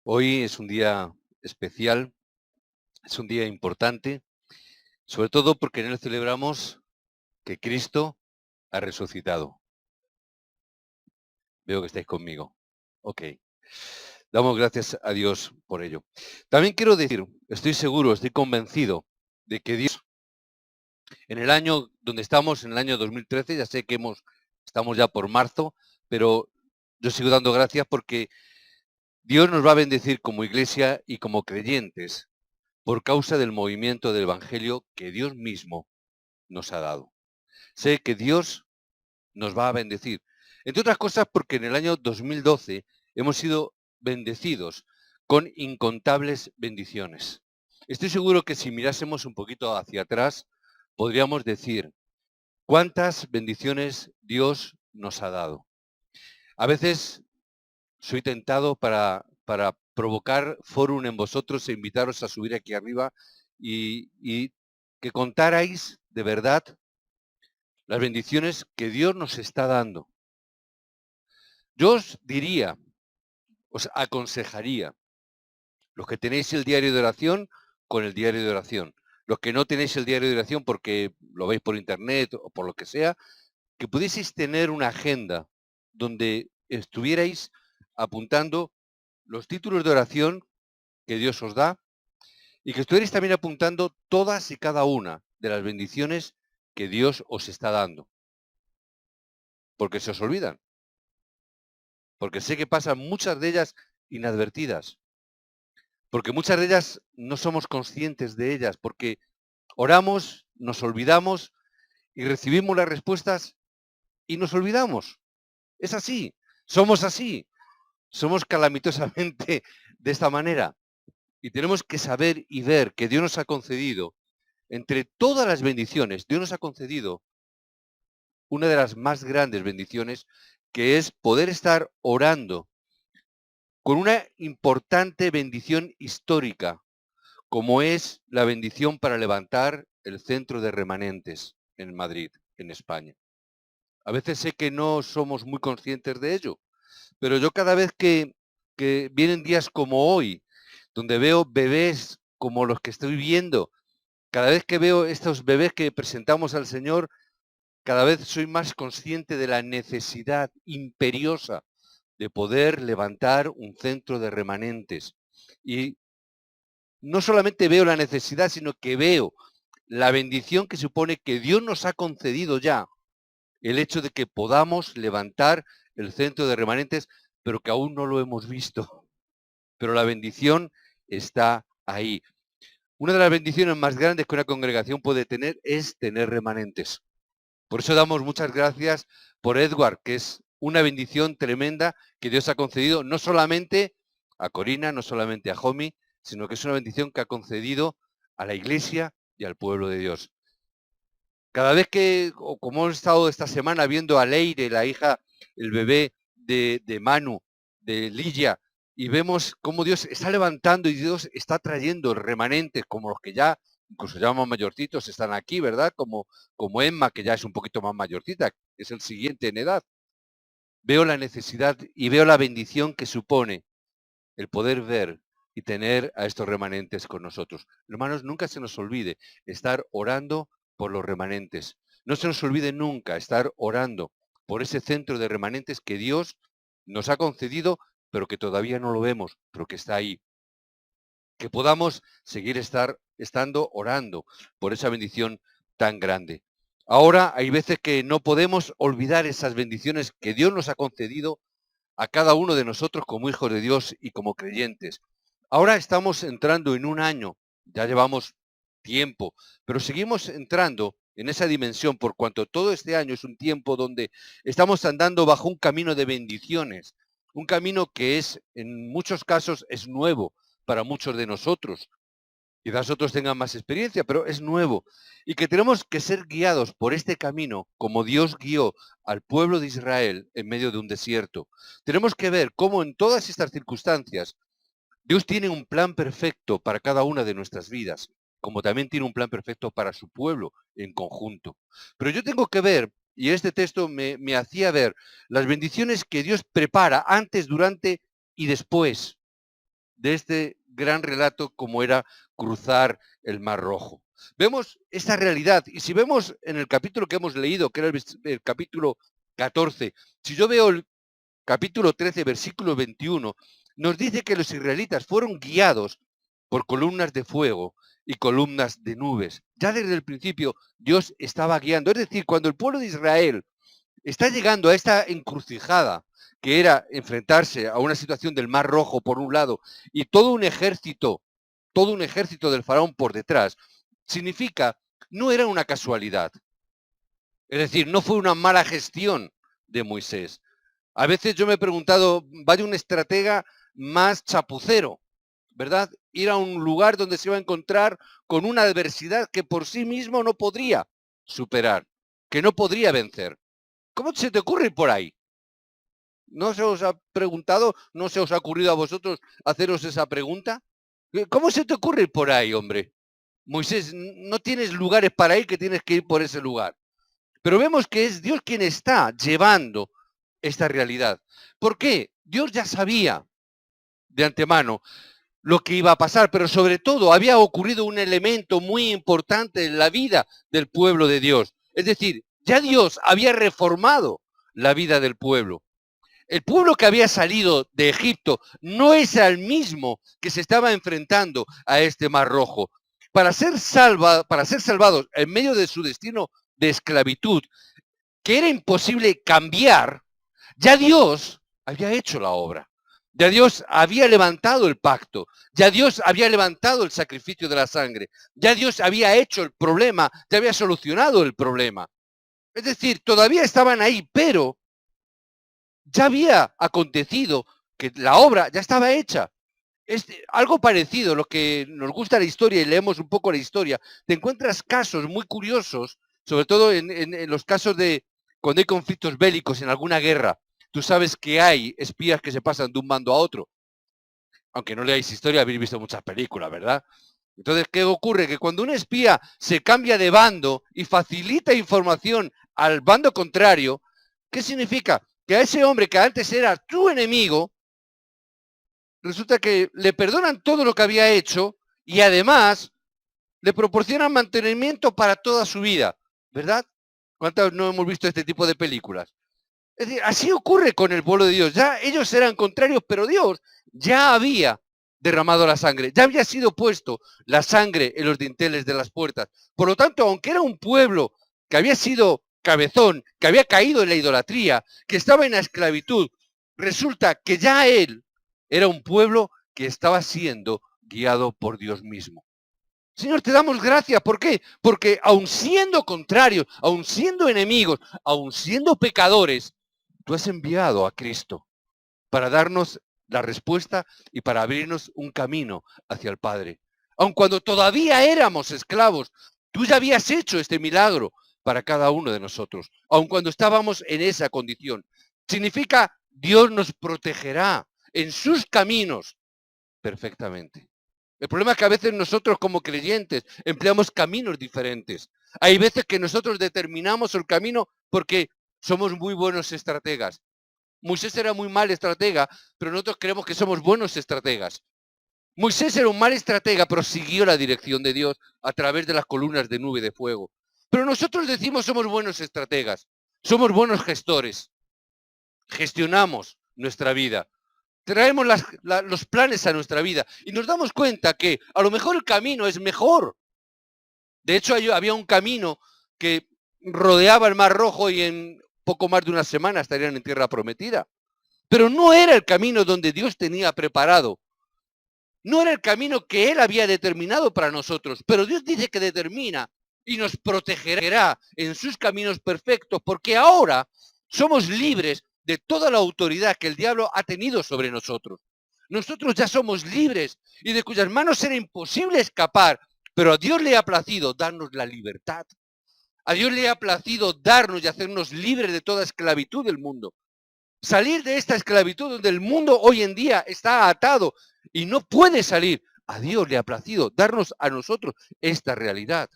Hoy es un día especial, es un día importante, sobre todo porque en él celebramos que Cristo ha resucitado. Veo que estáis conmigo. Ok. Damos gracias a Dios por ello. También quiero decir, estoy seguro, estoy convencido de que Dios, en el año donde estamos, en el año 2013, ya sé que estamos ya por marzo, pero yo sigo dando gracias porque Dios nos va a bendecir como iglesia y como creyentes por causa del movimiento del Evangelio que Dios mismo nos ha dado. Sé que Dios nos va a bendecir. Entre otras cosas porque en el año 2012 hemos sido bendecidos con incontables bendiciones. Estoy seguro que si mirásemos un poquito hacia atrás, podríamos decir cuántas bendiciones Dios nos ha dado. A veces soy tentado para provocar fórum en vosotros e invitaros a subir aquí arriba y que contarais de verdad las bendiciones que Dios nos está dando. Yo os diría, os aconsejaría, los que tenéis el diario de oración, con el diario de oración. Los que no tenéis el diario de oración porque lo veis por internet o por lo que sea, que pudieseis tener una agenda donde estuvierais apuntando los títulos de oración que Dios os da y que estuvierais también apuntando todas y cada una de las bendiciones que Dios os está dando. Porque se os olvidan. Porque sé que pasan muchas de ellas inadvertidas. Porque muchas de ellas no somos conscientes de ellas, porque oramos, nos olvidamos y recibimos las respuestas y nos olvidamos. Es así, somos calamitosamente de esta manera. Y tenemos que saber y ver que Dios nos ha concedido, entre todas las bendiciones, Dios nos ha concedido una de las más grandes bendiciones, que es poder estar orando con una importante bendición histórica, como es la bendición para levantar el centro de remanentes en Madrid, en España. A veces sé que no somos muy conscientes de ello, pero yo cada vez que vienen días como hoy, donde veo bebés como los que estoy viendo, cada vez que veo estos bebés que presentamos al Señor, cada vez soy más consciente de la necesidad imperiosa de poder levantar un centro de remanentes. Y no solamente veo la necesidad, sino que veo la bendición que supone que Dios nos ha concedido ya el hecho de que podamos levantar el centro de remanentes, pero que aún no lo hemos visto. Pero la bendición está ahí. Una de las bendiciones más grandes que una congregación puede tener es tener remanentes. Por eso damos muchas gracias por Edward, que es una bendición tremenda que Dios ha concedido no solamente a Corina, no solamente a Jomi, sino que es una bendición que ha concedido a la iglesia y al pueblo de Dios. Cada vez que, o como hemos estado esta semana viendo a Leire, la hija, el bebé de Manu, de Ligia, y vemos cómo Dios está levantando y Dios está trayendo remanentes como los que ya, incluso ya más mayorcitos, están aquí, ¿verdad? Como Emma, que ya es un poquito más mayorcita, es el siguiente en edad. Veo la necesidad y veo la bendición que supone el poder ver y tener a estos remanentes con nosotros. Hermanos, nunca se nos olvide estar orando por los remanentes. No se nos olvide nunca estar orando por ese centro de remanentes que Dios nos ha concedido, pero que todavía no lo vemos, pero que está ahí. Que podamos seguir estando orando por esa bendición tan grande. Ahora hay veces que no podemos olvidar esas bendiciones que Dios nos ha concedido a cada uno de nosotros como hijos de Dios y como creyentes. Ahora estamos entrando en un año, ya llevamos tiempo, pero seguimos entrando en esa dimensión por cuanto todo este año es un tiempo donde estamos andando bajo un camino de bendiciones, un camino que es, en muchos casos, es nuevo para muchos de nosotros. Quizás otros tengan más experiencia, pero es nuevo. Y que tenemos que ser guiados por este camino como Dios guió al pueblo de Israel en medio de un desierto. Tenemos que ver cómo en todas estas circunstancias Dios tiene un plan perfecto para cada una de nuestras vidas, como también tiene un plan perfecto para su pueblo en conjunto. Pero yo tengo que ver, y este texto me hacía ver, las bendiciones que Dios prepara antes, durante y después de este gran relato como era cruzar el Mar Rojo. Vemos esta realidad y si vemos en el capítulo que hemos leído, que era el capítulo 14, si yo veo el capítulo 13, versículo 21, nos dice que los israelitas fueron guiados por columnas de fuego y columnas de nubes. Ya desde el principio Dios estaba guiando. Es decir, cuando el pueblo de Israel está llegando a esta encrucijada, que era enfrentarse a una situación del Mar Rojo por un lado y todo un ejército del faraón por detrás, significa, no era una casualidad. Es decir, no fue una mala gestión de Moisés. A veces yo me he preguntado, vaya un estratega más chapucero, ¿verdad? Ir a un lugar donde se iba a encontrar con una adversidad que por sí mismo no podría superar, que no podría vencer. ¿Cómo se te ocurre ir por ahí? ¿No se os ha preguntado, no se os ha ocurrido a vosotros haceros esa pregunta? ¿Cómo se te ocurre ir por ahí, hombre? Moisés, no tienes lugares para ir, que tienes que ir por ese lugar. Pero vemos que es Dios quien está llevando esta realidad. ¿Por qué? Dios ya sabía de antemano lo que iba a pasar, pero sobre todo había ocurrido un elemento muy importante en la vida del pueblo de Dios. Es decir, ya Dios había reformado la vida del pueblo. El pueblo que había salido de Egipto no es el mismo que se estaba enfrentando a este Mar Rojo. Para ser salvados en medio de su destino de esclavitud, que era imposible cambiar, ya Dios había hecho la obra. Ya Dios había levantado el pacto. Ya Dios había levantado el sacrificio de la sangre. Ya Dios había hecho el problema, ya había solucionado el problema. Es decir, todavía estaban ahí, pero ya había acontecido que la obra ya estaba hecha. Es algo parecido, lo que nos gusta la historia y leemos un poco la historia, te encuentras casos muy curiosos, sobre todo en los casos de cuando hay conflictos bélicos en alguna guerra. Tú sabes que hay espías que se pasan de un bando a otro. Aunque no leáis historia, habéis visto muchas películas, ¿verdad? Entonces, ¿qué ocurre? Que cuando un espía se cambia de bando y facilita información al bando contrario, ¿qué significa? Que a ese hombre que antes era tu enemigo, resulta que le perdonan todo lo que había hecho y además le proporcionan mantenimiento para toda su vida, ¿verdad? ¿Cuántas no hemos visto este tipo de películas? Es decir, así ocurre con el pueblo de Dios. Ya ellos eran contrarios, pero Dios ya había derramado la sangre, ya había sido puesto la sangre en los dinteles de las puertas. Por lo tanto, aunque era un pueblo que había sido cabezón, que había caído en la idolatría, que estaba en la esclavitud, resulta que ya él era un pueblo que estaba siendo guiado por Dios mismo. Señor, te damos gracias. ¿Por qué? Porque aun siendo contrarios, aun siendo enemigos, aun siendo pecadores, tú has enviado a Cristo para darnos la respuesta y para abrirnos un camino hacia el Padre. Aun cuando todavía éramos esclavos, tú ya habías hecho este milagro para cada uno de nosotros, aun cuando estábamos en esa condición. Significa, Dios nos protegerá en sus caminos perfectamente. El problema es que a veces nosotros como creyentes empleamos caminos diferentes. Hay veces que nosotros determinamos el camino porque somos muy buenos estrategas. Moisés era muy mal estratega, pero nosotros creemos que somos buenos estrategas. Moisés era un mal estratega, pero siguió la dirección de Dios a través de las columnas de nube de fuego. Pero nosotros decimos somos buenos estrategas, somos buenos gestores. Gestionamos nuestra vida. Traemos los planes a nuestra vida y nos damos cuenta que a lo mejor el camino es mejor. De hecho, había un camino que rodeaba el Mar Rojo y en poco más de una semana estarían en tierra prometida. Pero no era el camino donde Dios tenía preparado. No era el camino que Él había determinado para nosotros. Pero Dios dice que determina y nos protegerá en sus caminos perfectos, porque ahora somos libres de toda la autoridad que el diablo ha tenido sobre nosotros. Nosotros ya somos libres y de cuyas manos era imposible escapar, pero a Dios le ha placido darnos la libertad. A Dios le ha placido darnos y hacernos libres de toda esclavitud del mundo. Salir de esta esclavitud donde el mundo hoy en día está atado y no puede salir. A Dios le ha placido darnos a nosotros esta realidad.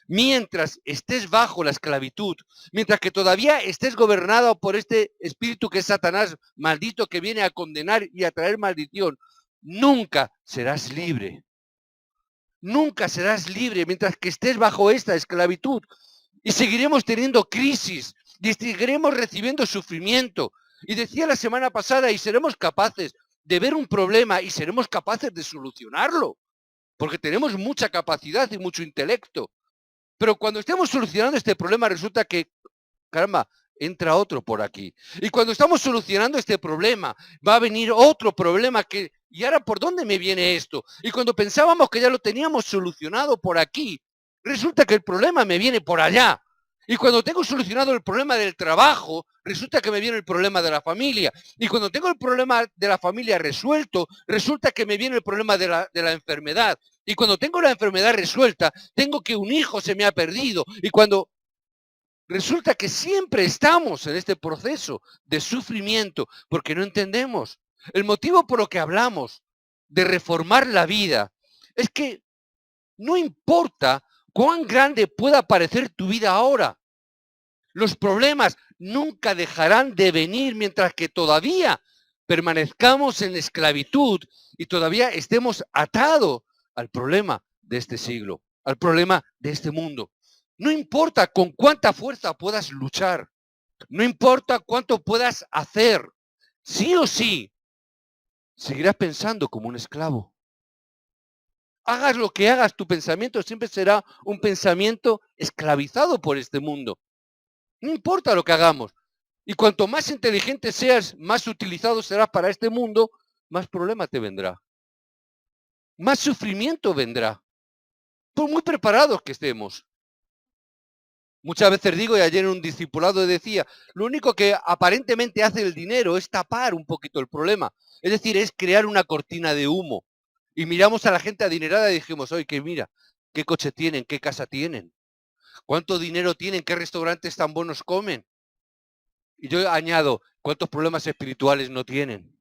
Mientras estés bajo la esclavitud, mientras que todavía estés gobernado por este espíritu que es Satanás maldito, que viene a condenar y a traer maldición, nunca serás libre. Nunca serás libre mientras que estés bajo esta esclavitud. Y seguiremos teniendo crisis, y seguiremos recibiendo sufrimiento. Y decía la semana pasada, y seremos capaces de ver un problema y seremos capaces de solucionarlo, porque tenemos mucha capacidad y mucho intelecto. Pero cuando estemos solucionando este problema resulta que, caramba, entra otro por aquí. Y cuando estamos solucionando este problema, va a venir otro problema que, ¿y ahora por dónde me viene esto? Y cuando pensábamos que ya lo teníamos solucionado por aquí, resulta que el problema me viene por allá. Y cuando tengo solucionado el problema del trabajo, resulta que me viene el problema de la familia. Y cuando tengo el problema de la familia resuelto, resulta que me viene el problema de la enfermedad. Y cuando tengo la enfermedad resuelta, tengo que un hijo se me ha perdido. Y cuando resulta que siempre estamos en este proceso de sufrimiento porque no entendemos. El motivo por lo que hablamos de reformar la vida es que no importa cuán grande pueda parecer tu vida ahora. Los problemas nunca dejarán de venir mientras que todavía permanezcamos en esclavitud y todavía estemos atados al problema de este siglo, al problema de este mundo. No importa con cuánta fuerza puedas luchar, no importa cuánto puedas hacer, sí o sí, seguirás pensando como un esclavo. Hagas lo que hagas, tu pensamiento siempre será un pensamiento esclavizado por este mundo. No importa lo que hagamos. Y cuanto más inteligente seas, más utilizado serás para este mundo, más problema te vendrá. Más sufrimiento vendrá. Por muy preparados que estemos. Muchas veces digo, y ayer en un discipulado decía, lo único que aparentemente hace el dinero es tapar un poquito el problema. Es decir, es crear una cortina de humo. Y miramos a la gente adinerada y dijimos, oye, que mira, qué coche tienen, qué casa tienen, cuánto dinero tienen, qué restaurantes tan buenos comen. Y yo añado, ¿cuántos problemas espirituales no tienen?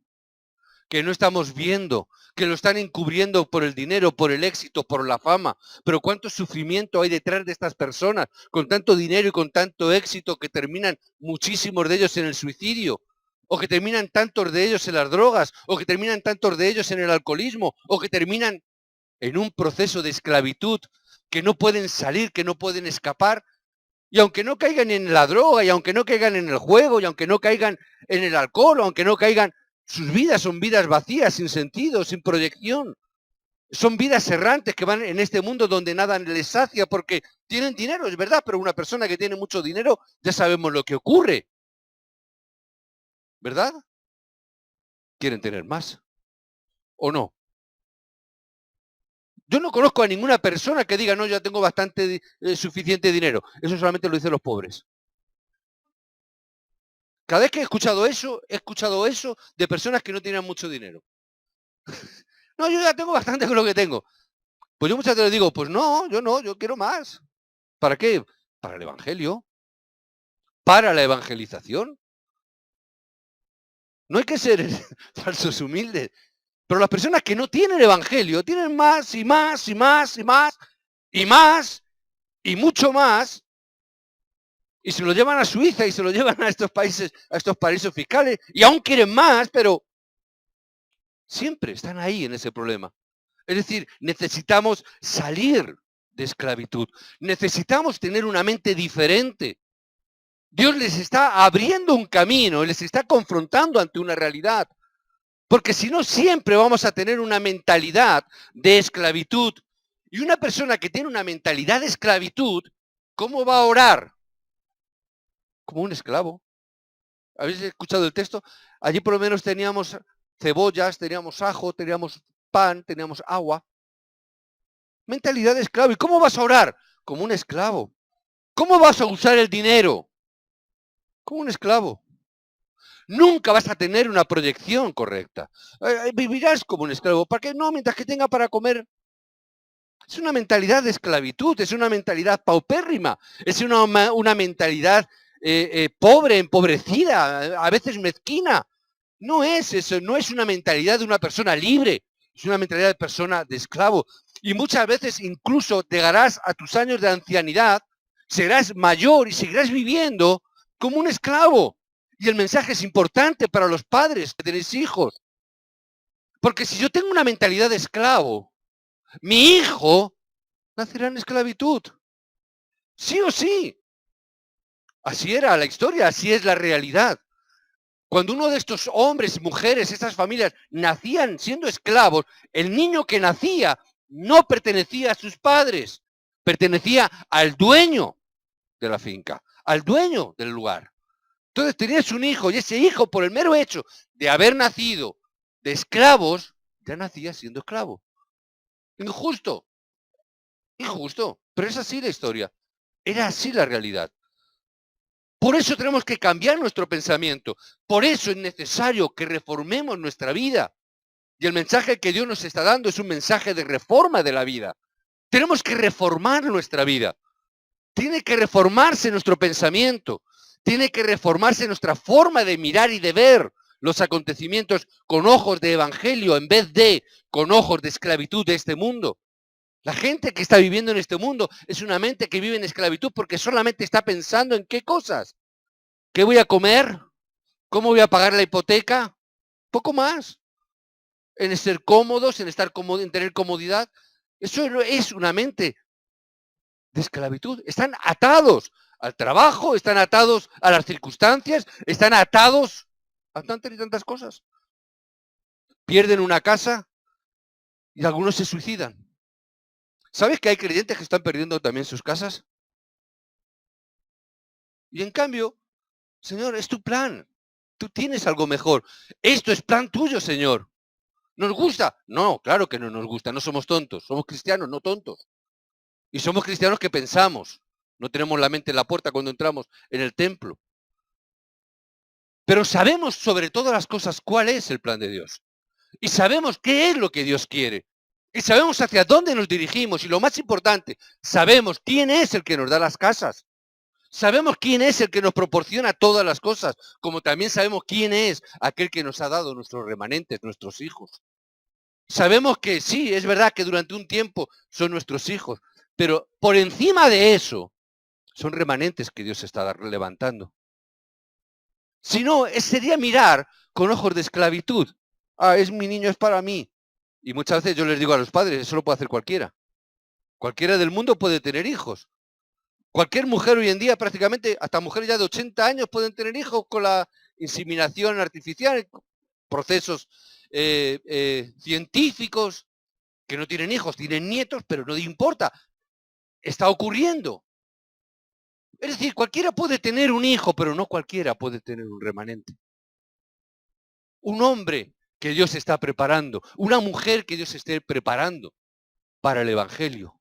Que no estamos viendo, que lo están encubriendo por el dinero, por el éxito, por la fama. Pero cuánto sufrimiento hay detrás de estas personas, con tanto dinero y con tanto éxito, que terminan muchísimos de ellos en el suicidio, o que terminan tantos de ellos en las drogas, o que terminan tantos de ellos en el alcoholismo, o que terminan en un proceso de esclavitud, que no pueden salir, que no pueden escapar. Y aunque no caigan en la droga, y aunque no caigan en el juego, y aunque no caigan en el alcohol, o aunque no caigan, sus vidas son vidas vacías, sin sentido, sin proyección. Son vidas errantes que van en este mundo donde nada les sacia porque tienen dinero, es verdad, pero una persona que tiene mucho dinero, ya sabemos lo que ocurre. ¿Verdad? Quieren tener más. ¿O no? Yo no conozco a ninguna persona que diga, no, ya tengo bastante, suficiente dinero. Eso solamente lo dicen los pobres. Cada vez que he escuchado eso de personas que no tienen mucho dinero. No, yo ya tengo bastante con lo que tengo. Pues yo muchas veces les digo, pues no, yo quiero más. ¿Para qué? Para el Evangelio. Para la evangelización. No hay que ser falsos humildes. Pero las personas que no tienen Evangelio tienen más y más y más y más y más y mucho más. Y se lo llevan a Suiza y se lo llevan a estos países, a estos paraísos fiscales. Y aún quieren más, pero siempre están ahí en ese problema. Es decir, necesitamos salir de esclavitud. Necesitamos tener una mente diferente. Dios les está abriendo un camino, les está confrontando ante una realidad. Porque si no, siempre vamos a tener una mentalidad de esclavitud. Y una persona que tiene una mentalidad de esclavitud, ¿cómo va a orar? Como un esclavo. ¿Habéis escuchado el texto? Allí por lo menos teníamos cebollas, teníamos ajo, teníamos pan, teníamos agua. Mentalidad de esclavo. ¿Y cómo vas a orar? Como un esclavo. ¿Cómo vas a usar el dinero? Como un esclavo. Nunca vas a tener una proyección correcta. Vivirás como un esclavo. ¿Para qué? No, mientras que tenga para comer. Es una mentalidad de esclavitud, es una mentalidad paupérrima, es una mentalidad pobre, empobrecida, a veces mezquina. No es eso, no es una mentalidad de una persona libre, es una mentalidad de persona de esclavo. Y muchas veces incluso llegarás a tus años de ancianidad, serás mayor y seguirás viviendo como un esclavo. Y el mensaje es importante para los padres que tenéis hijos. Porque si yo tengo una mentalidad de esclavo, mi hijo nacerá en esclavitud. Sí o sí. Así era la historia, así es la realidad. Cuando uno de estos hombres, mujeres, estas familias nacían siendo esclavos, el niño que nacía no pertenecía a sus padres, pertenecía al dueño de la finca, al dueño del lugar. Entonces tenías un hijo y ese hijo, por el mero hecho de haber nacido de esclavos, ya nacía siendo esclavo. Injusto, injusto, pero es así la historia. Era así la realidad. Por eso tenemos que cambiar nuestro pensamiento. Por eso es necesario que reformemos nuestra vida. Y el mensaje que Dios nos está dando es un mensaje de reforma de la vida. Tenemos que reformar nuestra vida. Tiene que reformarse nuestro pensamiento. Tiene que reformarse nuestra forma de mirar y de ver los acontecimientos con ojos de evangelio en vez de con ojos de esclavitud de este mundo. La gente que está viviendo en este mundo es una mente que vive en esclavitud porque solamente está pensando en qué cosas. ¿Qué voy a comer? ¿Cómo voy a pagar la hipoteca? Poco más. En ser cómodos, en estar cómodos, en tener comodidad. Eso es una mente de esclavitud. Están atados al trabajo, están atados a las circunstancias, están atados a tantas y tantas cosas. Pierden una casa y algunos se suicidan. ¿Sabes que hay creyentes que están perdiendo también sus casas? Y en cambio, Señor, es tu plan. Tú tienes algo mejor. Esto es plan tuyo, Señor. ¿Nos gusta? No, claro que no nos gusta. No somos tontos. Somos cristianos, no tontos. Y somos cristianos que pensamos. No tenemos la mente en la puerta cuando entramos en el templo. Pero sabemos sobre todas las cosas cuál es el plan de Dios. Y sabemos qué es lo que Dios quiere. Y sabemos hacia dónde nos dirigimos. Y lo más importante, sabemos quién es el que nos da las casas. Sabemos quién es el que nos proporciona todas las cosas. Como también sabemos quién es aquel que nos ha dado nuestros remanentes, nuestros hijos. Sabemos que sí, es verdad que durante un tiempo son nuestros hijos. Pero por encima de eso, son remanentes que Dios está levantando. Si no, sería mirar con ojos de esclavitud. Ah, es mi niño, es para mí. Y muchas veces yo les digo a los padres, eso lo puede hacer cualquiera. Cualquiera del mundo puede tener hijos. Cualquier mujer hoy en día, prácticamente, hasta mujeres ya de 80 años pueden tener hijos con la inseminación artificial, procesos científicos, que no tienen hijos, tienen nietos, pero no importa. Está ocurriendo. Es decir, cualquiera puede tener un hijo, pero no cualquiera puede tener un remanente. Un hombre que Dios está preparando, una mujer que Dios esté preparando para el Evangelio.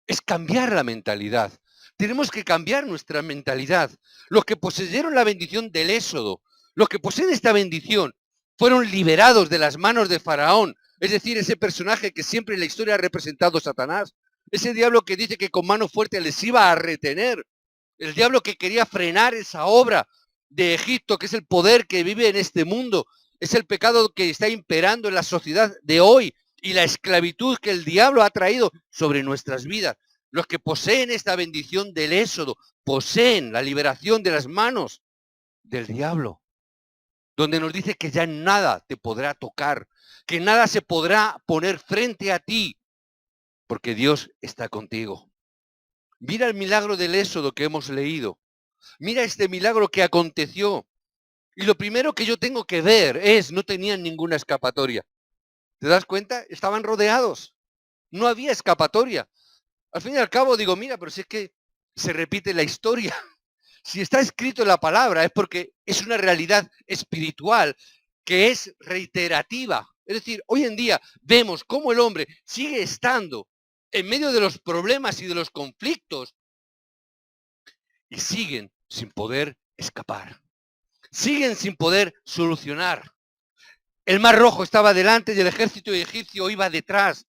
Es cambiar la mentalidad. Tenemos que cambiar nuestra mentalidad. Los que poseyeron la bendición del Éxodo, los que poseen esta bendición, fueron liberados de las manos de Faraón, es decir, ese personaje que siempre en la historia ha representado Satanás, ese diablo que dice que con mano fuerte les iba a retener, el diablo que quería frenar esa obra de Egipto, que es el poder que vive en este mundo, es el pecado que está imperando en la sociedad de hoy y la esclavitud que el diablo ha traído sobre nuestras vidas. Los que poseen esta bendición del Éxodo, poseen la liberación de las manos del diablo, donde nos dice que ya nada te podrá tocar, que nada se podrá poner frente a ti, porque Dios está contigo. Mira el milagro del Éxodo que hemos leído. Mira este milagro que aconteció. Y lo primero que yo tengo que ver es, no tenían ninguna escapatoria. ¿Te das cuenta? Estaban rodeados. No había escapatoria. Al fin y al cabo digo, mira, pero si es que se repite la historia. Si está escrito en la palabra es porque es una realidad espiritual que es reiterativa. Es decir, hoy en día vemos cómo el hombre sigue estando en medio de los problemas y de los conflictos y siguen sin poder escapar. Siguen sin poder solucionar. El Mar Rojo estaba delante y el ejército egipcio iba detrás.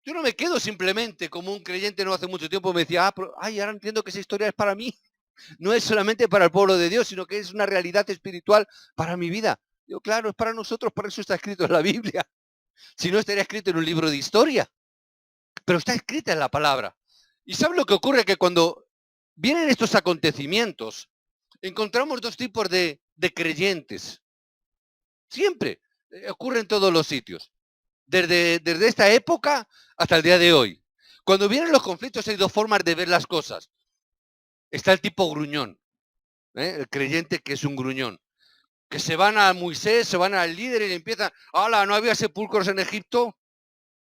Yo no me quedo simplemente como un creyente no hace mucho tiempo me decía, ahora entiendo que esa historia es para mí. No es solamente para el pueblo de Dios, sino que es una realidad espiritual para mi vida. Yo, claro, es para nosotros, por eso está escrito en la Biblia. Si no, estaría escrito en un libro de historia. Pero está escrita en la palabra. ¿Y sabe lo que ocurre? Que cuando vienen estos acontecimientos, encontramos dos tipos de creyentes. Siempre. Ocurre en todos los sitios. Desde esta época hasta el día de hoy. Cuando vienen los conflictos hay dos formas de ver las cosas. Está el tipo gruñón, el creyente que es un gruñón. Que se van a Moisés, se van al líder y le empiezan, ¡hala, no había sepulcros en Egipto!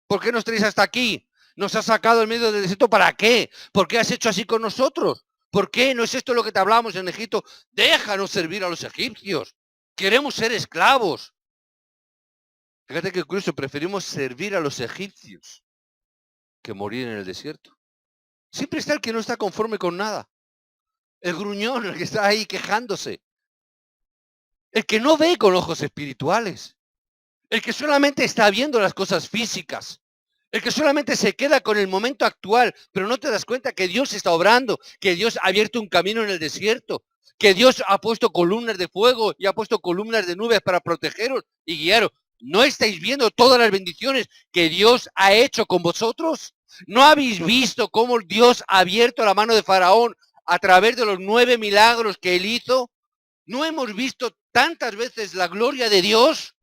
¿Por qué nos traéis hasta aquí? ¿Nos has sacado en medio del desierto para qué? ¿Por qué has hecho así con nosotros? ¿Por qué? ¿No es esto lo que te hablamos en Egipto? Déjanos servir a los egipcios. Queremos ser esclavos. Fíjate que incluso preferimos servir a los egipcios que morir en el desierto. Siempre está el que no está conforme con nada. El gruñón, el que está ahí quejándose. El que no ve con ojos espirituales. El que solamente está viendo las cosas físicas. El que solamente se queda con el momento actual, pero no te das cuenta que Dios está obrando, que Dios ha abierto un camino en el desierto, que Dios ha puesto columnas de fuego y ha puesto columnas de nubes para protegeros y guiaros. ¿No estáis viendo todas las bendiciones que Dios ha hecho con vosotros? ¿No habéis visto cómo Dios ha abierto la mano de Faraón a través de los 9 milagros que él hizo? ¿No hemos visto tantas veces la gloria de Dios?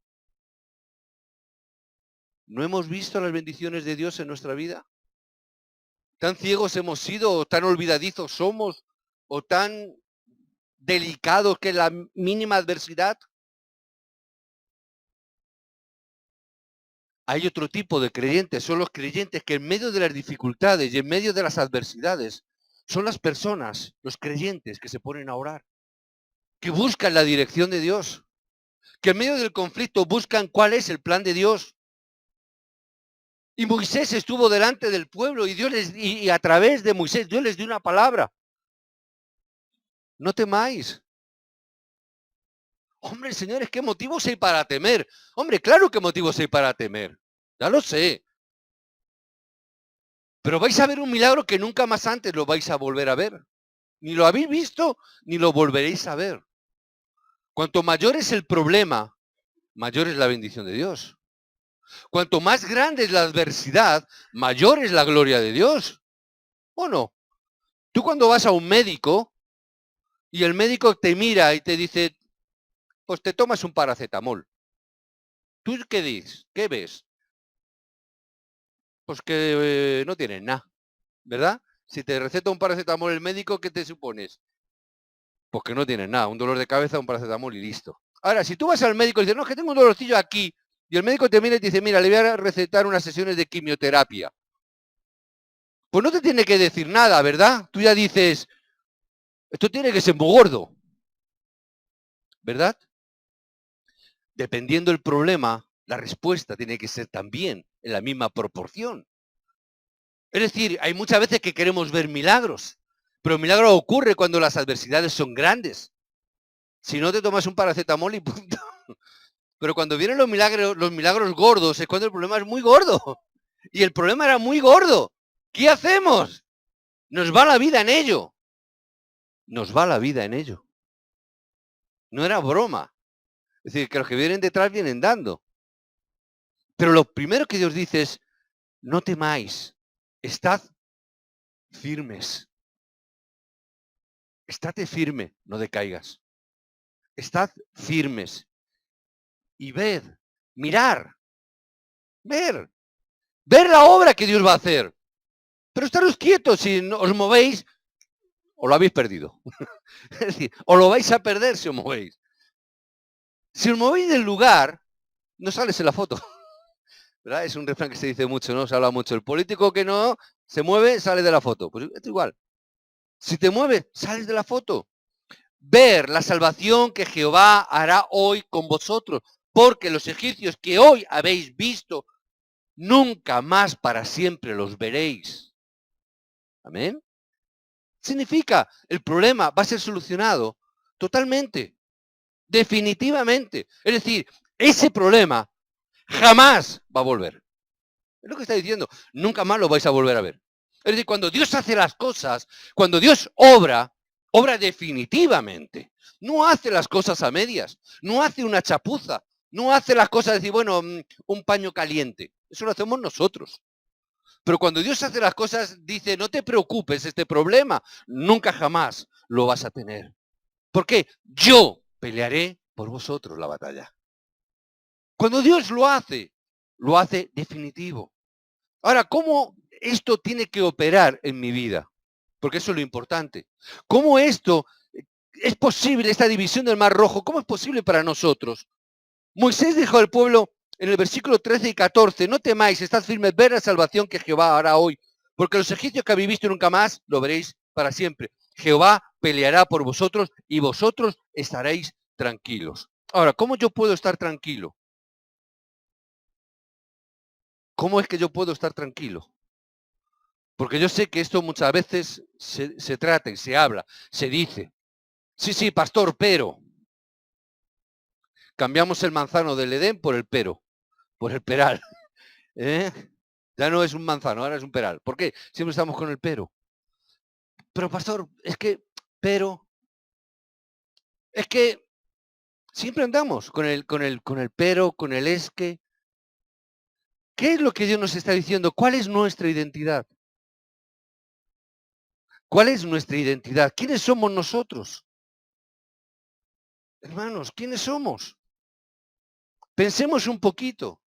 ¿No hemos visto las bendiciones de Dios en nuestra vida? ¿Tan ciegos hemos sido, o tan olvidadizos somos, o tan delicados que la mínima adversidad? Hay otro tipo de creyentes, son los creyentes que en medio de las dificultades y en medio de las adversidades, son las personas, los creyentes que se ponen a orar, que buscan la dirección de Dios, que en medio del conflicto buscan cuál es el plan de Dios. Y Moisés estuvo delante del pueblo y y a través de Moisés Dios les dio una palabra. No temáis. Hombre, señores, ¿qué motivos hay para temer? Hombre, claro que motivos hay para temer. Ya lo sé. Pero vais a ver un milagro que nunca más antes lo vais a volver a ver. Ni lo habéis visto, ni lo volveréis a ver. Cuanto mayor es el problema, mayor es la bendición de Dios. Cuanto más grande es la adversidad, mayor es la gloria de Dios. ¿O no? Tú cuando vas a un médico y el médico te mira y te dice, pues te tomas un paracetamol. ¿Tú qué dices? ¿Qué ves? Pues que no tienes nada, ¿verdad? Si te receta un paracetamol el médico, ¿qué te supones? Pues que no tienes nada, un dolor de cabeza, un paracetamol y listo. Ahora, si tú vas al médico y dices, no, es que tengo un dolorcillo aquí, y el médico te mira y te dice, mira, le voy a recetar unas sesiones de quimioterapia. Pues no te tiene que decir nada, ¿verdad? Tú ya dices, esto tiene que ser muy gordo, ¿verdad? Dependiendo del problema, la respuesta tiene que ser también en la misma proporción. Es decir, hay muchas veces que queremos ver milagros, pero el milagro ocurre cuando las adversidades son grandes. Si no te tomas un paracetamol y punto. Pero cuando vienen los milagros gordos, es cuando el problema es muy gordo. Y el problema era muy gordo. ¿Qué hacemos? Nos va la vida en ello. Nos va la vida en ello. No era broma. Es decir, que los que vienen detrás vienen dando. Pero lo primero que Dios dice es, no temáis, estad firmes. Estate firme, no decaigas. Estad firmes. Y ved, mirar, ver la obra que Dios va a hacer. Pero estaros quietos, si no os movéis, o lo habéis perdido. Es decir, o lo vais a perder si os movéis. Si os movéis del lugar, no sales en la foto. ¿Verdad? Es un refrán que se dice mucho, ¿no? Se habla mucho. El político que no se mueve, sale de la foto. Pues es igual. Si te mueves, sales de la foto. Ver la salvación que Jehová hará hoy con vosotros. Porque los egipcios que hoy habéis visto, nunca más para siempre los veréis. Amén. Significa, el problema va a ser solucionado totalmente, definitivamente. Es decir, ese problema jamás va a volver. Es lo que está diciendo, nunca más lo vais a volver a ver. Es decir, cuando Dios hace las cosas, cuando Dios obra definitivamente. No hace las cosas a medias, no hace una chapuza, no hace las cosas de decir, bueno, un paño caliente. Eso lo hacemos nosotros. Pero cuando Dios hace las cosas, dice, no te preocupes, este problema nunca jamás lo vas a tener. ¿Por qué? Yo pelearé por vosotros la batalla. Cuando Dios lo hace definitivo. Ahora, ¿cómo esto tiene que operar en mi vida? Porque eso es lo importante. ¿Cómo esto es posible, esta división del Mar Rojo? ¿Cómo es posible para nosotros? Moisés dijo al pueblo en el versículo 13 y 14, no temáis, estad firmes, ver la salvación que Jehová hará hoy, porque los egipcios que habéis visto nunca más, lo veréis para siempre. Jehová peleará por vosotros y vosotros estaréis tranquilos. Ahora, ¿cómo yo puedo estar tranquilo? ¿Cómo es que yo puedo estar tranquilo? Porque yo sé que esto muchas veces se trata y se habla, se dice. Sí, pastor, pero. Cambiamos el manzano del Edén por el pero, por el peral. ¿Eh? Ya no es un manzano, ahora es un peral. ¿Por qué? Siempre estamos con el pero. Pero pastor, es que siempre andamos con el pero, con el es que. ¿Qué es lo que Dios nos está diciendo? ¿Cuál es nuestra identidad? ¿Cuál es nuestra identidad? ¿Quiénes somos nosotros? Hermanos, ¿quiénes somos? Pensemos un poquito.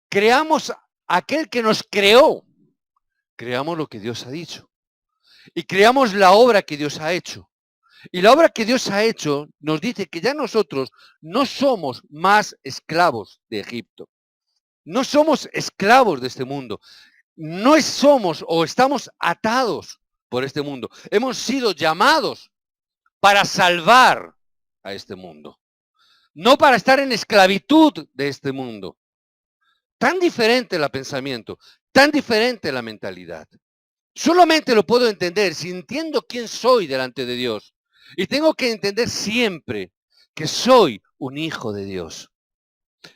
Creamos aquel que nos creó. Creamos lo que Dios ha dicho. Y creamos la obra que Dios ha hecho. Y la obra que Dios ha hecho nos dice que ya nosotros no somos más esclavos de Egipto. No somos esclavos de este mundo. No somos o estamos atados por este mundo. Hemos sido llamados para salvar a este mundo. No para estar en esclavitud de este mundo. Tan diferente el pensamiento, tan diferente la mentalidad. Solamente lo puedo entender si entiendo quién soy delante de Dios. Y tengo que entender siempre que soy un hijo de Dios.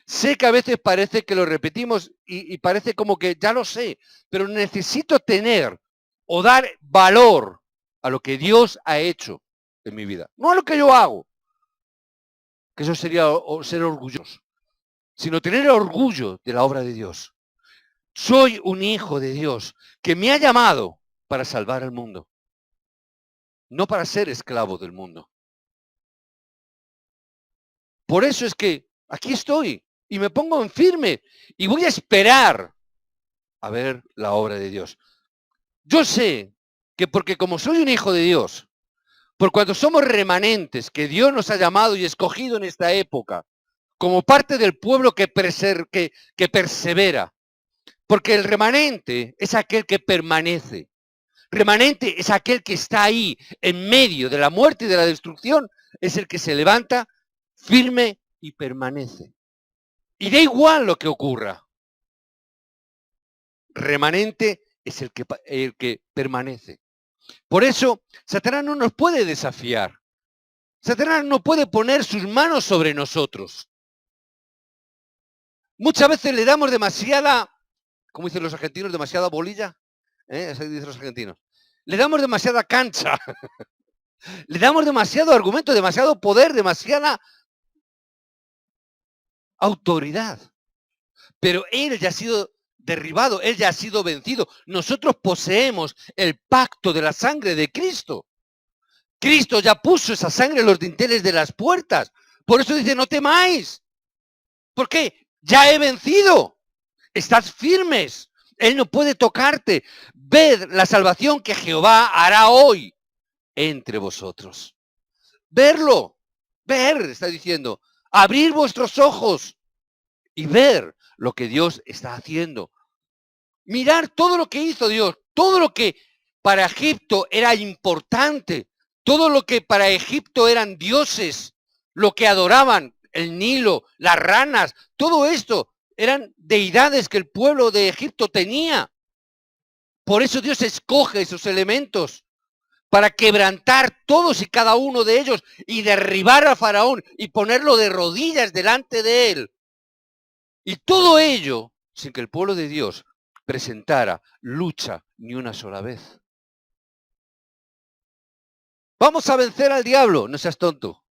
Sé que a veces parece que lo repetimos y parece como que ya lo sé, pero necesito tener o dar valor a lo que Dios ha hecho en mi vida. No a lo que yo hago, que eso sería ser orgulloso, sino tener orgullo de la obra de Dios. Soy un hijo de Dios que me ha llamado para salvar al mundo, no para ser esclavo del mundo. Por eso es que aquí estoy y me pongo en firme y voy a esperar a ver la obra de Dios. Yo sé que porque como soy un hijo de Dios, por cuanto somos remanentes que Dios nos ha llamado y escogido en esta época, como parte del pueblo que persevera, porque el remanente es aquel que permanece. Remanente es aquel que está ahí en medio de la muerte y de la destrucción, es el que se levanta firme y permanece. Y da igual lo que ocurra. Remanente es el que permanece. Por eso, Satanás no nos puede desafiar. Satanás no puede poner sus manos sobre nosotros. Muchas veces le damos demasiada, como dicen los argentinos, demasiada bolilla. Eso dicen los argentinos. Le damos demasiada cancha. Le damos demasiado argumento, demasiado poder, demasiada autoridad. Pero él ya ha sido derribado, él ya ha sido vencido. Nosotros poseemos el pacto de la sangre de Cristo. Cristo ya puso esa sangre en los dinteles de las puertas. Por eso dice, no temáis. ¿Por qué? Ya he vencido. Estás firmes. Él no puede tocarte. Ved la salvación que Jehová hará hoy entre vosotros. Verlo. Ver, está diciendo. Abrir vuestros ojos y ver lo que Dios está haciendo. Mirar todo lo que hizo Dios. Todo lo que para Egipto era importante. Todo lo que para Egipto eran dioses. Lo que adoraban. El Nilo, las ranas. Todo esto eran deidades que el pueblo de Egipto tenía. Por eso Dios escoge esos elementos para quebrantar todos y cada uno de ellos y derribar a Faraón y ponerlo de rodillas delante de él. Y todo ello sin que el pueblo de Dios presentara lucha ni una sola vez. Vamos a vencer al diablo, no seas tonto.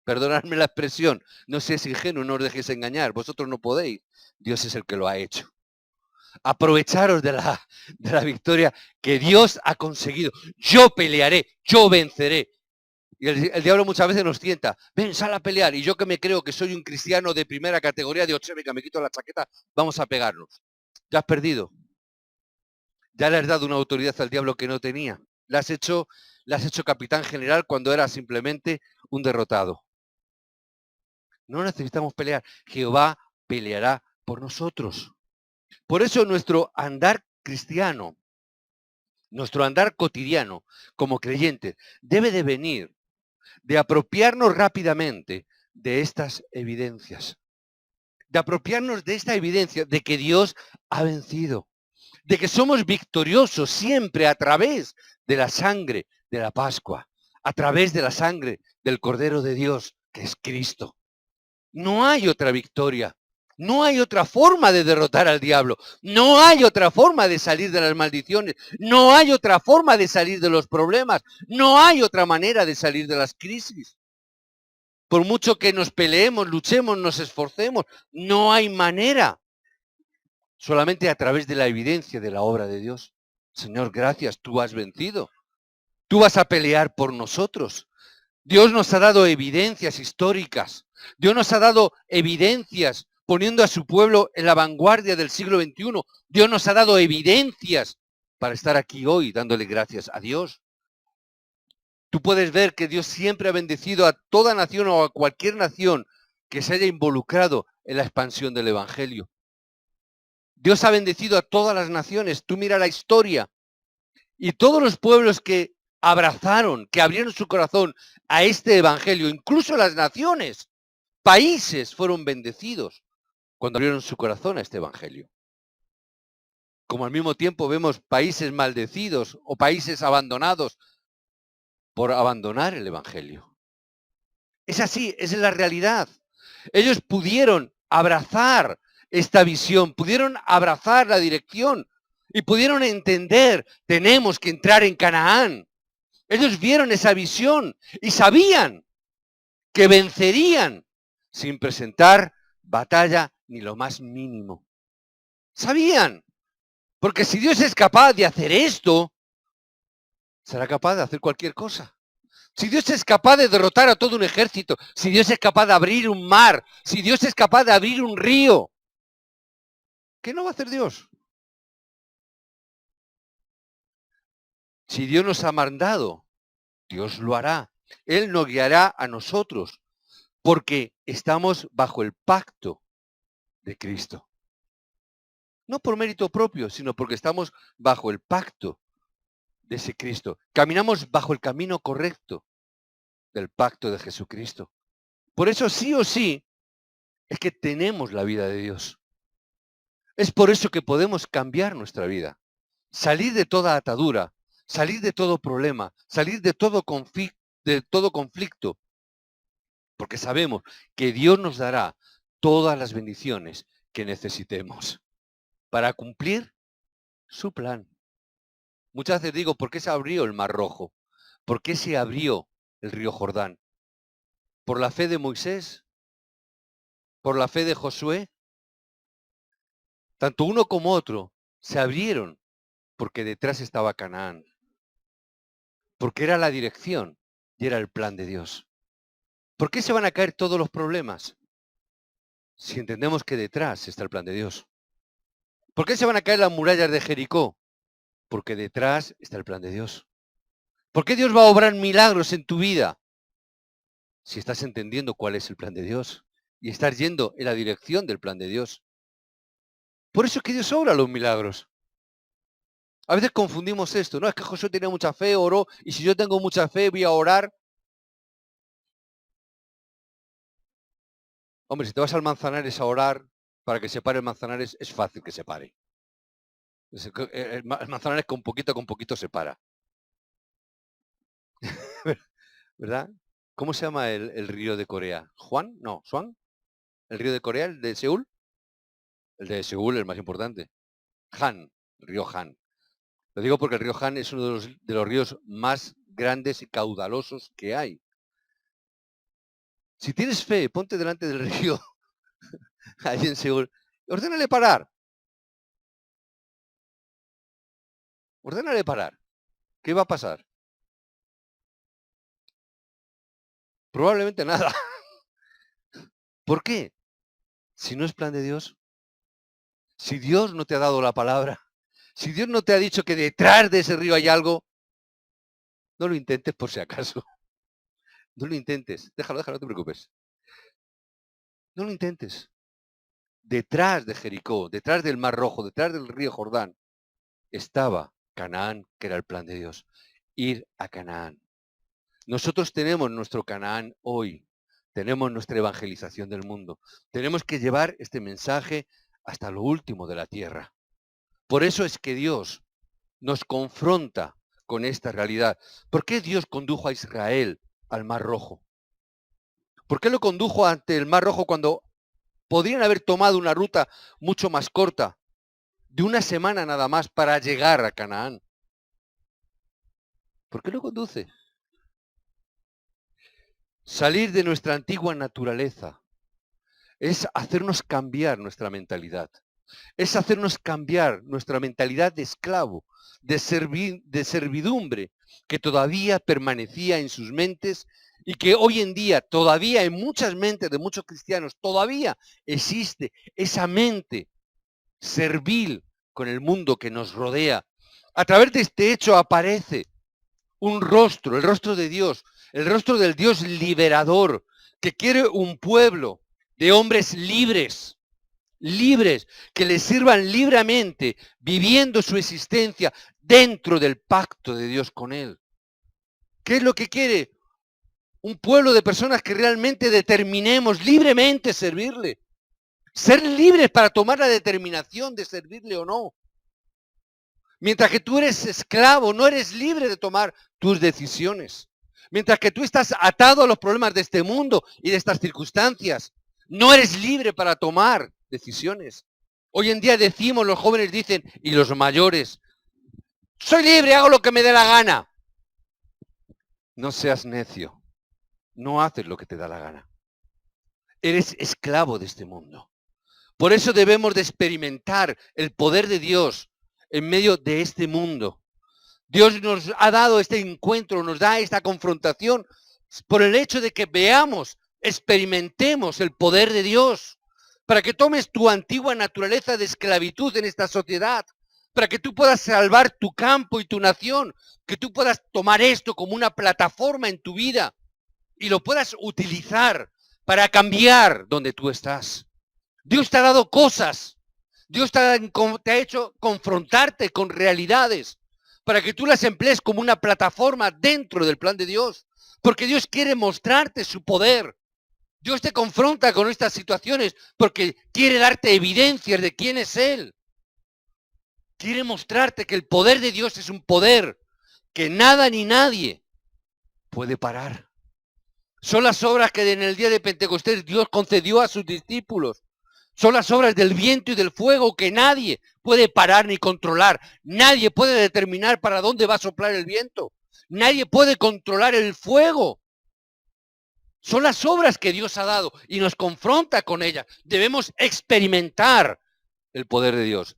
Perdonadme la expresión, no seas ingenuo, no os dejéis engañar, vosotros no podéis, Dios es el que lo ha hecho. Aprovecharos de la victoria que Dios ha conseguido. Yo pelearé, yo venceré. Y el diablo muchas veces nos tienta. Ven, sal a pelear. Y yo que me creo que soy un cristiano de primera categoría, digo, che, venga, me quito la chaqueta, vamos a pegarnos. Ya has perdido. Ya le has dado una autoridad al diablo que no tenía. Le has hecho capitán general cuando era simplemente un derrotado. No necesitamos pelear. Jehová peleará por nosotros. Por eso nuestro andar cristiano, nuestro andar cotidiano como creyentes, debe de venir de apropiarnos rápidamente de estas evidencias. De apropiarnos de esta evidencia de que Dios ha vencido. De que somos victoriosos siempre a través de la sangre de la Pascua. A través de la sangre del Cordero de Dios, que es Cristo. No hay otra victoria. No hay otra forma de derrotar al diablo. No hay otra forma de salir de las maldiciones. No hay otra forma de salir de los problemas. No hay otra manera de salir de las crisis. Por mucho que nos peleemos, luchemos, nos esforcemos, no hay manera. Solamente a través de la evidencia de la obra de Dios. Señor, gracias, tú has vencido. Tú vas a pelear por nosotros. Dios nos ha dado evidencias históricas. Dios nos ha dado evidencias poniendo a su pueblo en la vanguardia del siglo XXI. Dios nos ha dado evidencias para estar aquí hoy dándole gracias a Dios. Tú puedes ver que Dios siempre ha bendecido a toda nación o a cualquier nación que se haya involucrado en la expansión del Evangelio. Dios ha bendecido a todas las naciones. Tú mira la historia. Y todos los pueblos que abrazaron, que abrieron su corazón a este Evangelio, incluso las naciones, países fueron bendecidos cuando abrieron su corazón a este Evangelio. Como al mismo tiempo vemos países maldecidos o países abandonados por abandonar el Evangelio. Es así, esa es la realidad. Ellos pudieron abrazar esta visión, pudieron abrazar la dirección y pudieron entender, tenemos que entrar en Canaán. Ellos vieron esa visión y sabían que vencerían sin presentar batalla ni lo más mínimo. Sabían, porque si Dios es capaz de hacer esto, será capaz de hacer cualquier cosa. Si Dios es capaz de derrotar a todo un ejército, si Dios es capaz de abrir un mar, si Dios es capaz de abrir un río, ¿qué no va a hacer Dios? Si Dios nos ha mandado, Dios lo hará. Él nos guiará a nosotros, porque estamos bajo el pacto de Cristo. No por mérito propio, sino porque estamos bajo el pacto de ese Cristo. Caminamos bajo el camino correcto del pacto de Jesucristo. Por eso sí o sí es que tenemos la vida de Dios. Es por eso que podemos cambiar nuestra vida. Salir de toda atadura, salir de todo problema, salir de todo conflicto, porque sabemos que Dios nos dará todas las bendiciones que necesitemos para cumplir su plan. Muchas veces digo, ¿por qué se abrió el Mar Rojo? ¿Por qué se abrió el río Jordán? ¿Por la fe de Moisés? ¿Por la fe de Josué? Tanto uno como otro se abrieron porque detrás estaba Canaán, porque era la dirección y era el plan de Dios. ¿Por qué se van a caer todos los problemas? Si entendemos que detrás está el plan de Dios. ¿Por qué se van a caer las murallas de Jericó? Porque detrás está el plan de Dios. ¿Por qué Dios va a obrar milagros en tu vida? Si estás entendiendo cuál es el plan de Dios y estás yendo en la dirección del plan de Dios. Por eso es que Dios obra los milagros. A veces confundimos esto, ¿no? Es que Josué tenía mucha fe, oró, y si yo tengo mucha fe voy a orar. Hombre, si te vas al Manzanares a orar para que se pare el Manzanares, es fácil que se pare. El Manzanares con poquito se para. ¿Verdad? ¿Cómo se llama el río de Corea? ¿Juan? No, ¿Swan? ¿El río de Corea? ¿El de Seúl? El de Seúl, el más importante. Han, el río Han. Lo digo porque el río Han es uno de los ríos más grandes y caudalosos que hay. Si tienes fe, ponte delante del río, ahí en Seúl, ordénale parar. Ordénale parar. ¿Qué va a pasar? Probablemente nada. ¿Por qué? Si no es plan de Dios, si Dios no te ha dado la palabra, si Dios no te ha dicho que detrás de ese río hay algo, no lo intentes por si acaso. No lo intentes. Déjalo, no te preocupes. No lo intentes. Detrás de Jericó, detrás del Mar Rojo, detrás del río Jordán, estaba Canaán, que era el plan de Dios. Ir a Canaán. Nosotros tenemos nuestro Canaán hoy. Tenemos nuestra evangelización del mundo. Tenemos que llevar este mensaje hasta lo último de la tierra. Por eso es que Dios nos confronta con esta realidad. ¿Por qué Dios condujo a Israel al Mar Rojo? ¿Por qué lo condujo ante el Mar Rojo cuando podrían haber tomado una ruta mucho más corta, de una semana nada más para llegar a Canaán? ¿Por qué lo conduce? Salir de nuestra antigua naturaleza es hacernos cambiar nuestra mentalidad. Es hacernos cambiar nuestra mentalidad de esclavo, de servidumbre, que todavía permanecía en sus mentes y que hoy en día todavía en muchas mentes de muchos cristianos todavía existe esa mente servil con el mundo que nos rodea. A través de este hecho aparece un rostro, el rostro de Dios, el rostro del Dios liberador, que quiere un pueblo de hombres libres, que les sirvan libremente, viviendo su existencia dentro del pacto de Dios con Él. ¿Qué es lo que quiere? Un pueblo de personas que realmente determinemos libremente servirle. Ser libres para tomar la determinación de servirle o no. Mientras que tú eres esclavo, no eres libre de tomar tus decisiones. Mientras que tú estás atado a los problemas de este mundo y de estas circunstancias, no eres libre para tomar decisiones. Hoy en día decimos, los jóvenes dicen, y los mayores, soy libre, hago lo que me dé la gana. No seas necio, no haces lo que te da la gana. Eres esclavo de este mundo. Por eso debemos de experimentar el poder de Dios en medio de este mundo. Dios nos ha dado este encuentro, nos da esta confrontación por el hecho de que veamos, experimentemos el poder de Dios, para que tomes tu antigua naturaleza de esclavitud en esta sociedad, para que tú puedas salvar tu campo y tu nación, que tú puedas tomar esto como una plataforma en tu vida y lo puedas utilizar para cambiar donde tú estás. Dios te ha dado cosas, Dios te ha hecho confrontarte con realidades para que tú las emplees como una plataforma dentro del plan de Dios, porque Dios quiere mostrarte su poder. Dios te confronta con estas situaciones porque quiere darte evidencias de quién es Él. Quiere mostrarte que el poder de Dios es un poder que nada ni nadie puede parar. Son las obras que en el día de Pentecostés Dios concedió a sus discípulos. Son las obras del viento y del fuego que nadie puede parar ni controlar. Nadie puede determinar para dónde va a soplar el viento. Nadie puede controlar el fuego. Son las obras que Dios ha dado y nos confronta con ellas. Debemos experimentar el poder de Dios.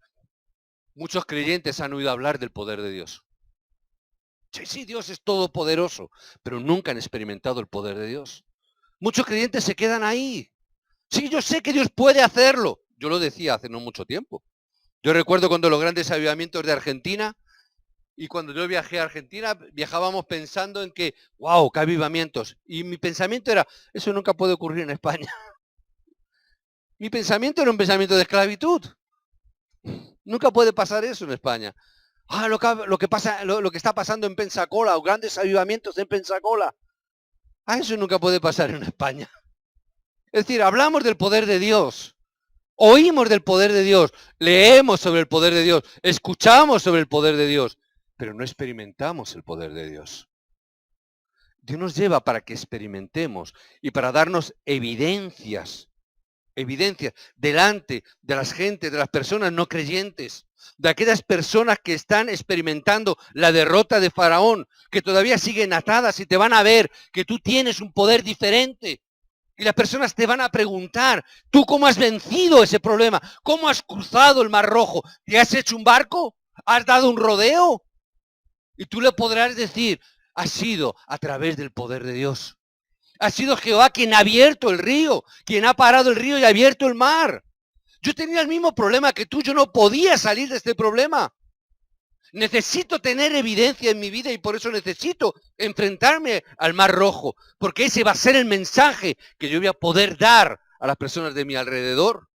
Muchos creyentes han oído hablar del poder de Dios. Sí, Dios es todopoderoso, pero nunca han experimentado el poder de Dios. Muchos creyentes se quedan ahí. Sí, yo sé que Dios puede hacerlo. Yo lo decía hace no mucho tiempo. Yo recuerdo cuando los grandes avivamientos de Argentina, y cuando yo viajé a Argentina, viajábamos pensando en que, wow, qué avivamientos. Y mi pensamiento era, eso nunca puede ocurrir en España. Mi pensamiento era un pensamiento de esclavitud. Nunca puede pasar eso en España. Lo que está pasando en Pensacola, o grandes avivamientos en Pensacola. Eso nunca puede pasar en España. Es decir, hablamos del poder de Dios, oímos del poder de Dios, leemos sobre el poder de Dios, escuchamos sobre el poder de Dios, pero no experimentamos el poder de Dios. Dios nos lleva para que experimentemos y para darnos evidencias delante de las gentes, de las personas no creyentes, de aquellas personas que están experimentando la derrota de Faraón, que todavía siguen atadas y te van a ver que tú tienes un poder diferente. Y las personas te van a preguntar, ¿tú cómo has vencido ese problema? ¿Cómo has cruzado el Mar Rojo? ¿Te has hecho un barco? ¿Has dado un rodeo? Y tú le podrás decir, ha sido a través del poder de Dios. Ha sido Jehová quien ha abierto el río, quien ha parado el río y ha abierto el mar. Yo tenía el mismo problema que tú, yo no podía salir de este problema. Necesito tener evidencia en mi vida y por eso necesito enfrentarme al Mar Rojo, porque ese va a ser el mensaje que yo voy a poder dar a las personas de mi alrededor.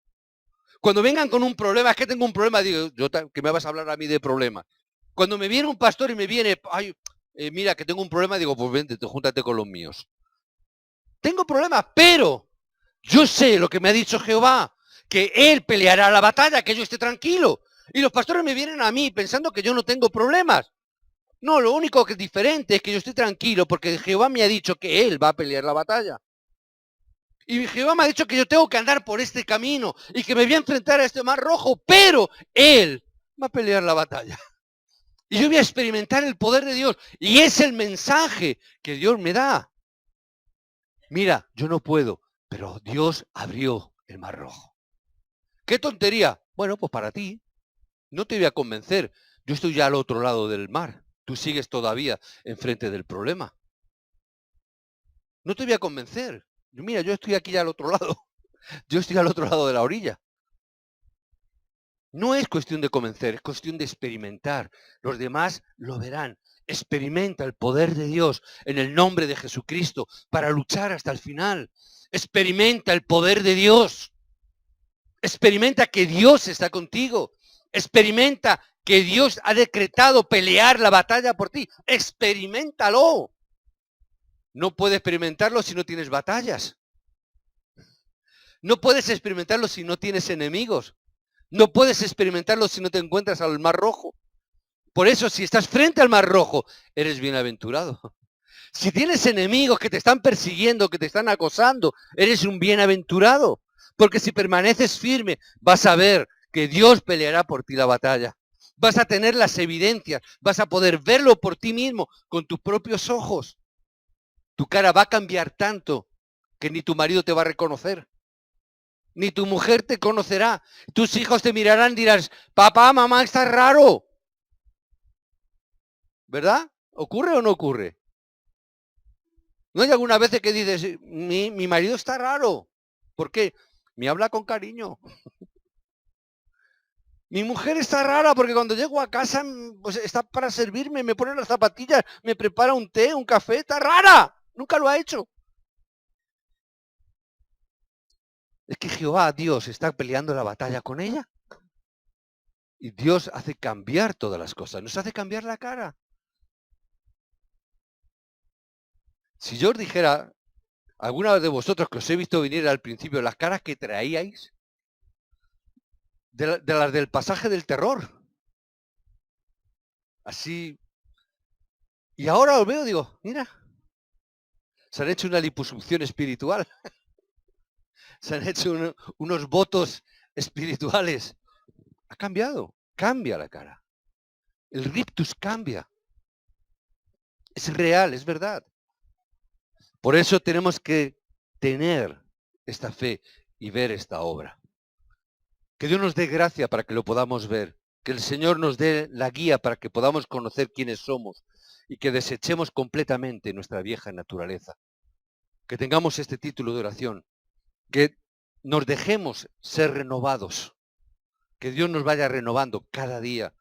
Cuando vengan con un problema, es que tengo un problema, digo, que me vas a hablar a mí de problemas. Cuando me viene un pastor y me viene, mira que tengo un problema, digo, pues vente, júntate con los míos. Tengo problemas, pero yo sé lo que me ha dicho Jehová, que Él peleará la batalla, que yo esté tranquilo. Y los pastores me vienen a mí pensando que yo no tengo problemas. No, lo único que es diferente es que yo estoy tranquilo porque Jehová me ha dicho que Él va a pelear la batalla. Y Jehová me ha dicho que yo tengo que andar por este camino y que me voy a enfrentar a este mar rojo, pero Él va a pelear la batalla. Y yo voy a experimentar el poder de Dios. Y es el mensaje que Dios me da. Mira, yo no puedo, pero Dios abrió el mar rojo. ¿Qué tontería? Bueno, pues para ti. No te voy a convencer. Yo estoy ya al otro lado del mar. Tú sigues todavía enfrente del problema. No te voy a convencer. Mira, yo estoy aquí ya al otro lado. Yo estoy al otro lado de la orilla. No es cuestión de convencer, es cuestión de experimentar. Los demás lo verán. Experimenta el poder de Dios en el nombre de Jesucristo para luchar hasta el final. Experimenta el poder de Dios. Experimenta que Dios está contigo. Experimenta que Dios ha decretado pelear la batalla por ti. Experiméntalo. No puedes experimentarlo si no tienes batallas. No puedes experimentarlo si no tienes enemigos. No puedes experimentarlo si no te encuentras al Mar Rojo. Por eso, si estás frente al Mar Rojo, eres bienaventurado. Si tienes enemigos que te están persiguiendo, que te están acosando, eres un bienaventurado. Porque si permaneces firme, vas a ver que Dios peleará por ti la batalla. Vas a tener las evidencias, vas a poder verlo por ti mismo, con tus propios ojos. Tu cara va a cambiar tanto que ni tu marido te va a reconocer. Ni tu mujer te conocerá. Tus hijos te mirarán y dirás, papá, mamá, está raro. ¿Verdad? ¿Ocurre o no ocurre? ¿No hay alguna vez que dices, mi marido está raro? ¿Por qué? Me habla con cariño. Mi mujer está rara porque cuando llego a casa pues está para servirme, me pone las zapatillas, me prepara un té, un café, está rara. Nunca lo ha hecho. Es que Jehová, Dios, está peleando la batalla con ella. Y Dios hace cambiar todas las cosas, nos hace cambiar la cara. Si yo os dijera, alguna vez de vosotros que os he visto venir al principio, las caras que traíais, de las del pasaje del terror. Así. Y ahora os veo, digo, mira, se han hecho una liposucción espiritual. Se han hecho unos votos espirituales. Ha cambiado, cambia la cara. El rictus cambia. Es real, es verdad. Por eso tenemos que tener esta fe y ver esta obra. Que Dios nos dé gracia para que lo podamos ver. Que el Señor nos dé la guía para que podamos conocer quiénes somos y que desechemos completamente nuestra vieja naturaleza. Que tengamos este título de oración. Que nos dejemos ser renovados. Que Dios nos vaya renovando cada día.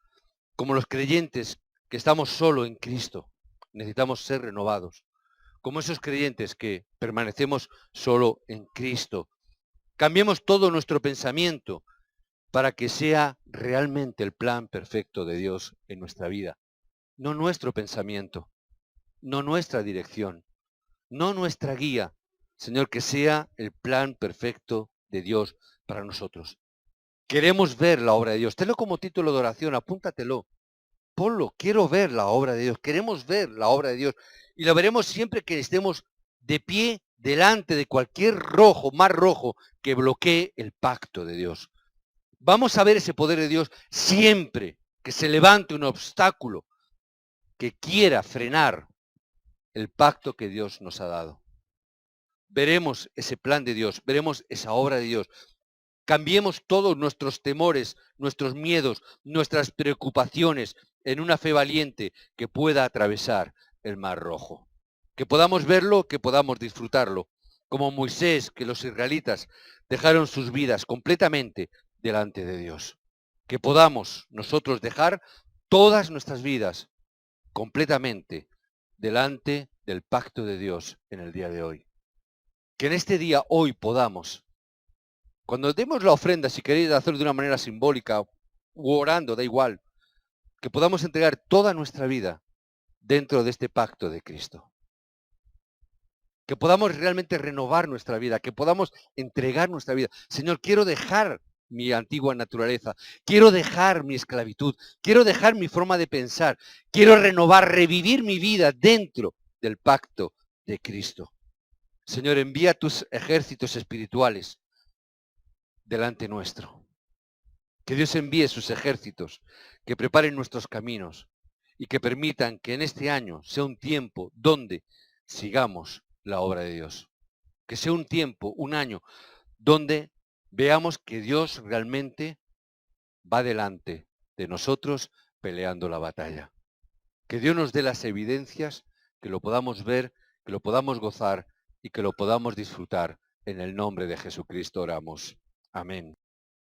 Como los creyentes que estamos solo en Cristo. Necesitamos ser renovados. Como esos creyentes que permanecemos solo en Cristo. Cambiemos todo nuestro pensamiento para que sea realmente el plan perfecto de Dios en nuestra vida. No nuestro pensamiento, no nuestra dirección, no nuestra guía. Señor, que sea el plan perfecto de Dios para nosotros. Queremos ver la obra de Dios. Tenlo como título de oración, apúntatelo. Ponlo, quiero ver la obra de Dios. Queremos ver la obra de Dios. Y la veremos siempre que estemos de pie delante de cualquier mar rojo que bloquee el pacto de Dios. Vamos a ver ese poder de Dios siempre que se levante un obstáculo que quiera frenar el pacto que Dios nos ha dado. Veremos ese plan de Dios, veremos esa obra de Dios. Cambiemos todos nuestros temores, nuestros miedos, nuestras preocupaciones en una fe valiente que pueda atravesar el Mar Rojo. Que podamos verlo, que podamos disfrutarlo. Como Moisés, que los israelitas dejaron sus vidas completamente delante de Dios. Que podamos nosotros dejar todas nuestras vidas completamente delante del pacto de Dios en el día de hoy. Que en este día, hoy, podamos, cuando demos la ofrenda, si queréis hacerlo de una manera simbólica u orando, da igual, que podamos entregar toda nuestra vida dentro de este pacto de Cristo. Que podamos realmente renovar nuestra vida, que podamos entregar nuestra vida. Señor, quiero dejar mi antigua naturaleza, quiero dejar mi esclavitud, quiero dejar mi forma de pensar, quiero renovar, revivir mi vida dentro del pacto de Cristo. Señor, envía tus ejércitos espirituales delante nuestro. Que Dios envíe sus ejércitos, que preparen nuestros caminos y que permitan que en este año sea un tiempo donde sigamos la obra de Dios. Que sea un tiempo, un año, donde veamos que Dios realmente va delante de nosotros peleando la batalla. Que Dios nos dé las evidencias, que lo podamos ver, que lo podamos gozar y que lo podamos disfrutar. En el nombre de Jesucristo oramos. Amén.